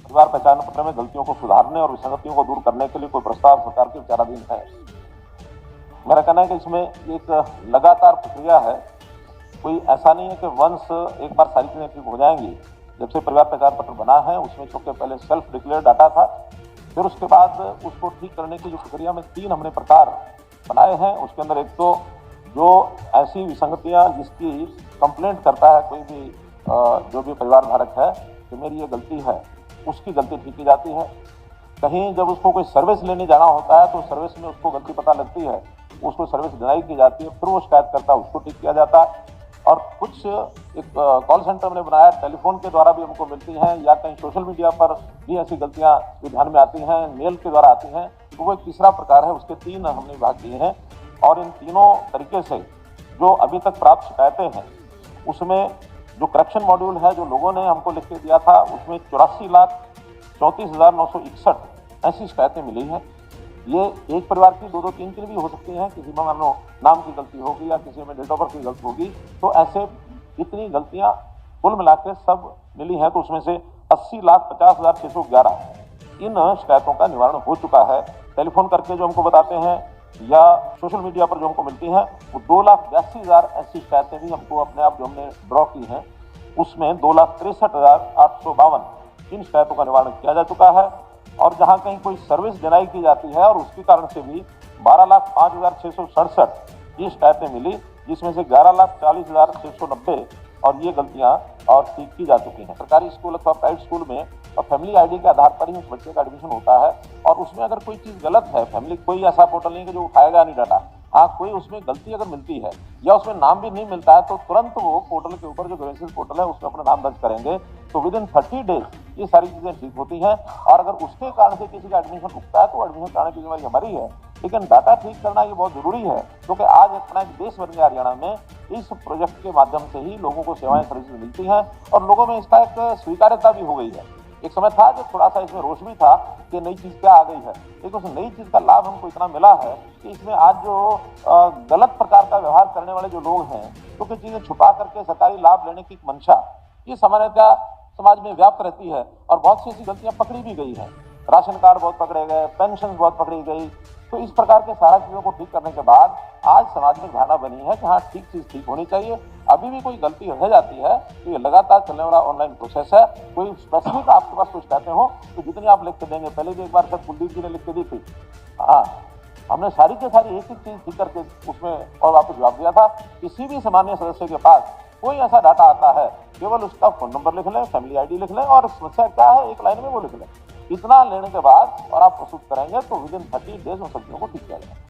परिवार पहचान पत्र में गलतियों को सुधारने और विसंगतियों को दूर करने के लिए कोई प्रस्ताव सरकार के विचाराधीन है। मेरा कहना है कि इसमें एक लगातार प्रक्रिया है। कोई ऐसा नहीं है कि वंस एक बार सारी चीजें ठीक हो जाएंगी। जब से परिवार पहचान पत्र बना है उसमें चूंकि पहले सेल्फ डिक्लेयर डाटा था, फिर उसके बाद उसको ठीक करने की जो प्रक्रिया में 3 हमने प्रकार बनाए हैं। उसके अंदर एक तो जो ऐसी विसंगतियां जिसकी कंप्लेंट करता है कोई भी जो भी परिवार धारक है कि मेरी ये गलती है, उसकी गलती ठीक की जाती है। कहीं जब उसको कोई सर्विस लेने जाना होता है तो सर्विस में उसको गलती पता लगती है, उसको सर्विस डिनाई की जाती है, फिर वो शिकायत करता है, उसको ठीक किया जाता है। और कुछ एक कॉल सेंटर हमने बनाया, टेलीफोन के द्वारा भी हमको मिलती हैं, या कहीं सोशल मीडिया पर भी ऐसी गलतियां जो ध्यान में आती हैं, मेल के द्वारा आती हैं, तो वो एक तीसरा प्रकार है। उसके 3 हमने विभाग किए हैं और इन तीनों तरीके से जो अभी तक प्राप्त शिकायतें हैं उसमें जो करेक्शन मॉड्यूल है जो लोगों ने हमको लिख के दिया था उसमें 84,34,961 ऐसी शिकायतें मिली हैं। ये एक परिवार की 2-2, 3 की भी हो सकती हैं, किसी में मान लो नाम की गलती होगी या किसी में डेट ऑफ बर्थ की गलती होगी, तो ऐसे इतनी गलतियां कुल मिला के सब मिली हैं। तो उसमें से 80,50,611 इन शिकायतों का निवारण हो चुका है। टेलीफोन करके जो हमको बताते हैं या सोशल मीडिया पर जो हमको मिलती हैं वो 2,82,000 ऐसी शिकायतें भी हमको अपने आप जो हमने ड्रॉ की हैं, उसमें 2,63,852 इन शिकायतों का निवारण किया जा चुका है। और जहां कहीं कोई सर्विस डिनाई की जाती है और उसके कारण से भी 12,05,667 ये शिकायतें मिली, जिसमें से 11,40,690 और ये गलतियां और ठीक की जा चुकी हैं। सरकारी स्कूल अथवा प्राइवेट स्कूल में और फैमिली आईडी के आधार पर ही उस बच्चे का एडमिशन होता है और उसमें अगर कोई चीज गलत है, फैमिली कोई ऐसा पोर्टल नहीं कि जो उठाएगा नहीं डाटा, हाँ कोई उसमें गलती अगर मिलती है या उसमें नाम भी नहीं मिलता है तो तुरंत वो पोर्टल के ऊपर जो ग्रेजुएशन पोर्टल है उसमें अपना नाम दर्ज करेंगे तो विद इन 30 डेज ये सारी चीजें ठीक होती हैं। और अगर उसके कारण से किसी का एडमिशन रुकता है तो एडमिशन कराने की जिम्मेदारी हमारी है, लेकिन डाटा ठीक करना ये बहुत जरूरी है क्योंकि आज अपना एक देश बन गया हरियाणा में। इस प्रोजेक्ट के माध्यम से ही लोगों को सेवाएं सर्विस मिलती हैं और लोगों में इसका एक स्वीकार्यता भी हो गई है। एक समय था जब थोड़ा सा इसमें रोष भी था कि नई चीज क्या आ गई है, लेकिन उस नई चीज का लाभ हमको इतना मिला है कि इसमें आज जो गलत प्रकार का व्यवहार करने वाले जो लोग हैं, तो कुछ चीजें छुपा करके सरकारी लाभ लेने की मंशा ये सामान्यतः समाज में व्याप्त रहती है और बहुत सी ऐसी गलतियां पकड़ी भी गई हैं। राशन कार्ड बहुत पकड़े गए, पेंशन बहुत पकड़ी गई। तो इस प्रकार के सारा चीजों को ठीक करने के बाद आज समाज में धारणा बनी है कि हाँ ठीक चीज ठीक होनी चाहिए। अभी भी कोई गलती रह जाती है तो ये लगातार चलने वाला ऑनलाइन प्रोसेस है। कोई स्पेसिफिक आपके पास कुछ कहते हो तो जितनी आप लिख के देंगे, पहले भी एक बार तक कुलदीप जी ने लिख के दी थी, हाँ हमने सारी की सारी एक एक चीज ठीक करके उसमें और वापस जवाब दिया था। किसी भी सामान्य सदस्य के पास कोई ऐसा डाटा आता है, केवल उसका फोन नंबर लिख लें, फैमिली आईडी लिख लें और समस्या क्या है एक लाइन में वो लिख लें। इतना लेने के बाद और आप प्रस्तुत करेंगे तो विद इन 30 डेज उन सब्जियों को ठीक किया जाएगा।